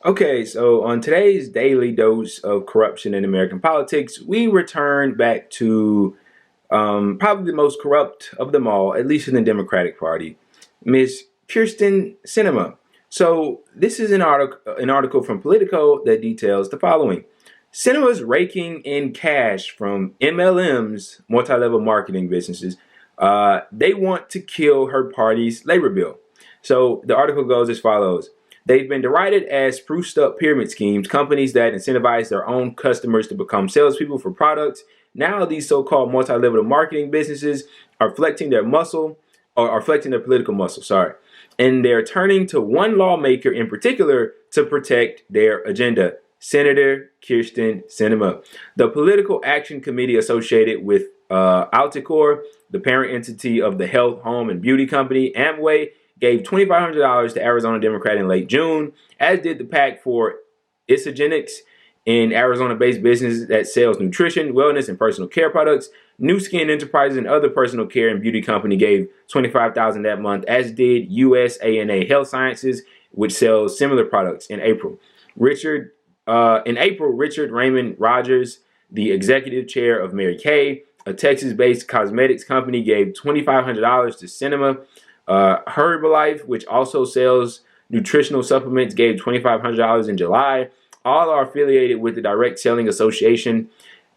Okay, so on today's daily dose of corruption in American politics, we return back to probably the most corrupt of them all, at least in the Democratic Party, Miss Kyrsten Sinema. So this is an article from Politico that details the following. Sinema's raking in cash from MLMs, multi-level marketing businesses. They want to kill her party's labor bill. So the article goes as follows. They've been derided as spruced up pyramid schemes, companies that incentivize their own customers to become salespeople for products. Now these so-called multi-level marketing businesses are flexing their muscle, or are flexing their political muscle, and they're turning to one lawmaker in particular to protect their agenda, Senator Kyrsten Sinema. The Political Action Committee associated with Alticor, the parent entity of the health, home, and beauty company Amway, gave $2,500 to Arizona Democrat in late June, as did the PAC for Isagenix, an Arizona-based business that sells nutrition, wellness, and personal care products. New Skin Enterprises and other personal care and beauty company gave $25,000 that month, as did USANA Health Sciences, which sells similar products in April. Richard Raymond Rogers, the executive chair of Mary Kay, a Texas-based cosmetics company, gave $2,500 to Sinema. Herbalife, which also sells nutritional supplements, gave $2,500 in July. All are affiliated with the Direct Selling Association,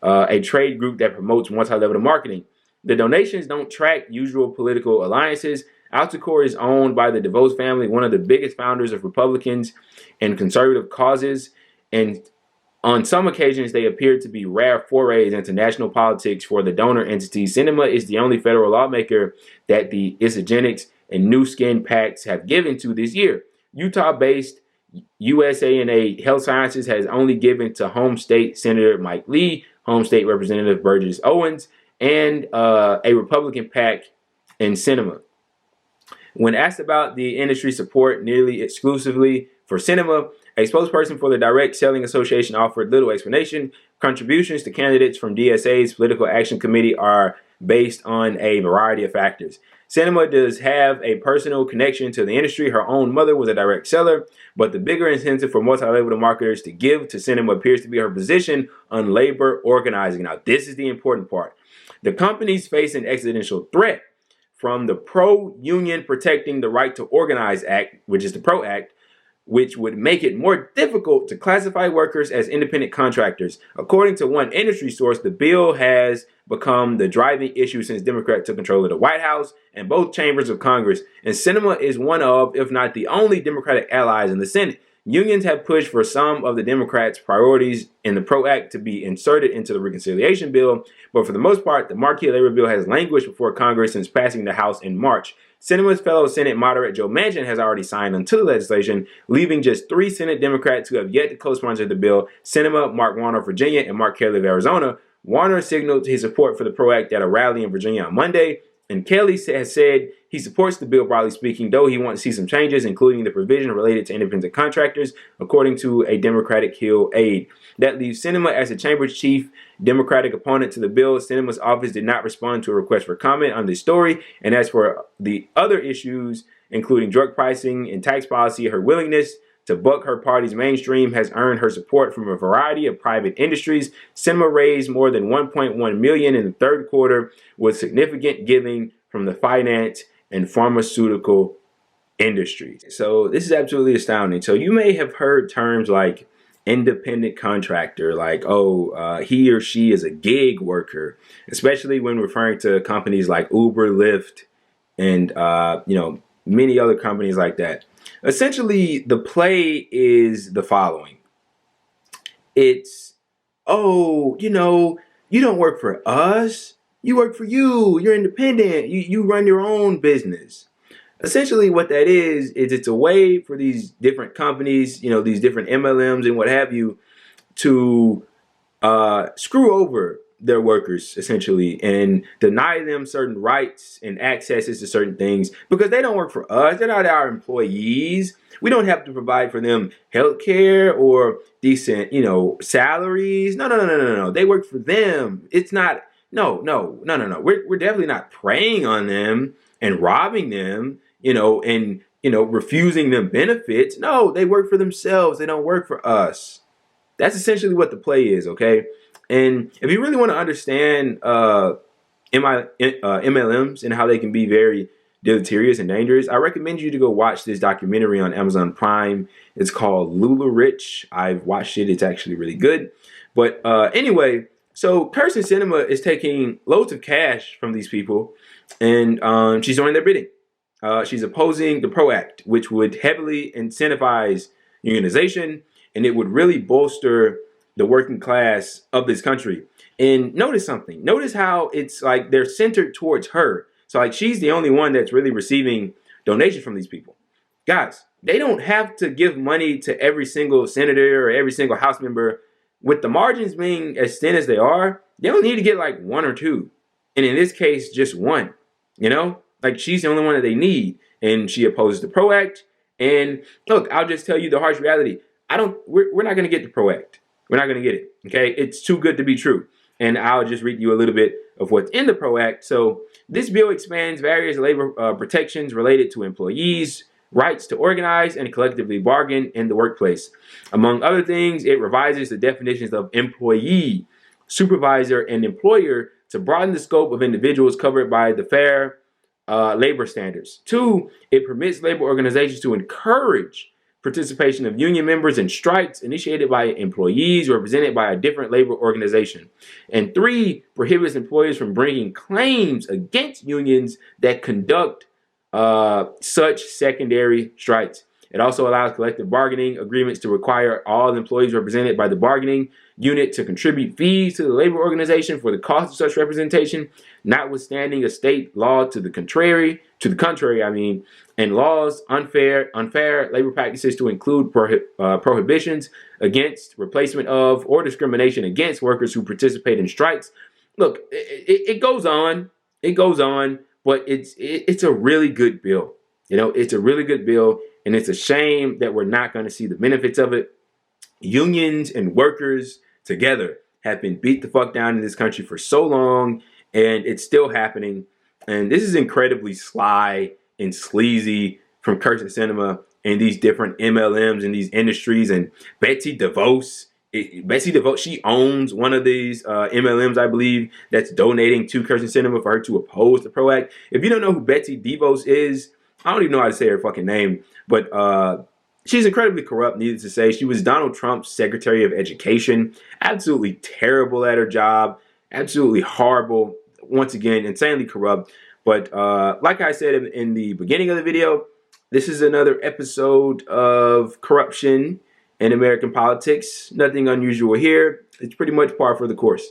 a trade group that promotes multi-level marketing. The donations don't track usual political alliances. Alticor is owned by the DeVos family, one of the biggest founders of Republicans and conservative causes, and on some occasions, they appear to be rare forays into national politics for the donor entity. Sinema is the only federal lawmaker that the Isagenix and New Skin PACs have given to this year. Utah-based USANA Health Sciences has only given to home state Senator Mike Lee, home state Representative Burgess Owens, and a Republican PAC in Sinema. When asked about the industry support nearly exclusively for Sinema, a spokesperson for the Direct Selling Association offered little explanation. Contributions to candidates from DSA's Political Action Committee are based on a variety of factors. Sinema does have a personal connection to the industry. Her own mother was a direct seller, but the bigger incentive for multi-level marketers to give to Sinema appears to be her position on labor organizing. Now, this is the important part. The companies face an existential threat from the Pro-Union Protecting the Right to Organize Act, which is the PRO Act, which would make it more difficult to classify workers as independent contractors. According to one industry source, the bill has become the driving issue since Democrats took control of the White House and both chambers of Congress. And Sinema is one of, if not the only, Democratic allies in the Senate. Unions have pushed for some of the Democrats' priorities in the PRO Act to be inserted into the reconciliation bill, but for the most part, the marquee labor bill has languished before Congress since passing the House in March. Sinema's fellow Senate moderate Joe Manchin has already signed onto the legislation, leaving just 3 Senate Democrats who have yet to co-sponsor the bill: Sinema, Mark Warner of Virginia, and Mark Kelly of Arizona. Warner signaled his support for the PRO Act at a rally in Virginia on Monday, and Kelly has said he supports the bill broadly speaking, though he wants to see some changes, including the provision related to independent contractors, according to a Democratic Hill aide. That leaves Sinema as the chamber's chief Democratic opponent to the bill. Sinema's office did not respond to a request for comment on this story, and as for the other issues, including drug pricing and tax policy, her willingness to buck her party's mainstream has earned her support from a variety of private industries. Sinema raised more than $1.1 million in the third quarter, with significant giving from the finance and pharmaceutical industries. So this is absolutely astounding. So you may have heard terms like independent contractor, like, he or she is a gig worker, especially when referring to companies like Uber, Lyft, and many other companies like that. Essentially, the play is the following. It's, you don't work for us. You work for you. You're independent. You run your own business. Essentially, what that is it's a way for these different companies, these different MLMs and what have you, to screw over their workers, essentially, and deny them certain rights and accesses to certain things because they don't work for us. They're not our employees. We don't have to provide for them health care or decent, salaries. No. They work for them. It's not, no. We're definitely not preying on them and robbing them, and refusing them benefits. No, they work for themselves. They don't work for us. That's essentially what the play is, okay? And if you really want to understand MLMs and how they can be very deleterious and dangerous, I recommend you to go watch this documentary on Amazon Prime. It's called Lula Rich. I've watched it. It's actually really good. But anyway, so Kyrsten Sinema is taking loads of cash from these people, and she's doing their bidding. She's opposing the PRO Act, which would heavily incentivize unionization, and it would really bolster the working class of this country. And notice something. Notice how it's like they're centered towards her. So like she's the only one that's really receiving donations from these people. Guys, they don't have to give money to every single senator or every single House member. With the margins being as thin as they are, they don't need to get like one or two. And in this case, just one. Like she's the only one that they need. And she opposes the PRO Act. And look, I'll just tell you the harsh reality. We're not going to get the PRO Act. We're not going to get it. Okay? It's too good to be true. And I'll just read you a little bit of what's in the PRO Act. So this bill expands various labor protections related to employees' rights to organize and collectively bargain in the workplace. Among other things, it revises the definitions of employee, supervisor, and employer to broaden the scope of individuals covered by the Fair Labor Standards. 2, it permits labor organizations to encourage participation of union members in strikes initiated by employees represented by a different labor organization. And 3, prohibits employers from bringing claims against unions that conduct such secondary strikes. It also allows collective bargaining agreements to require all employees represented by the bargaining unit to contribute fees to the labor organization for the cost of such representation, notwithstanding a state law to the contrary, and laws unfair labor practices to include prohibitions against, replacement of, or discrimination against workers who participate in strikes. Look, it goes on. It goes on, but it's a really good bill. It's a really good bill, and it's a shame that we're not going to see the benefits of it. Unions and workers together have been beat the fuck down in this country for so long, and it's still happening. And this is incredibly sly and sleazy from Kyrsten Sinema and these different MLMs and these industries. And Betsy DeVos, she owns one of these MLMs, I believe, that's donating to Kyrsten Sinema for her to oppose the PRO Act. If you don't know who Betsy DeVos is, I don't even know how to say her fucking name, but she's incredibly corrupt, needless to say. She was Donald Trump's Secretary of Education. Absolutely terrible at her job. Absolutely horrible. Once again, insanely corrupt. But like I said in the beginning of the video, this is another episode of corruption in American politics. Nothing unusual here. It's pretty much par for the course.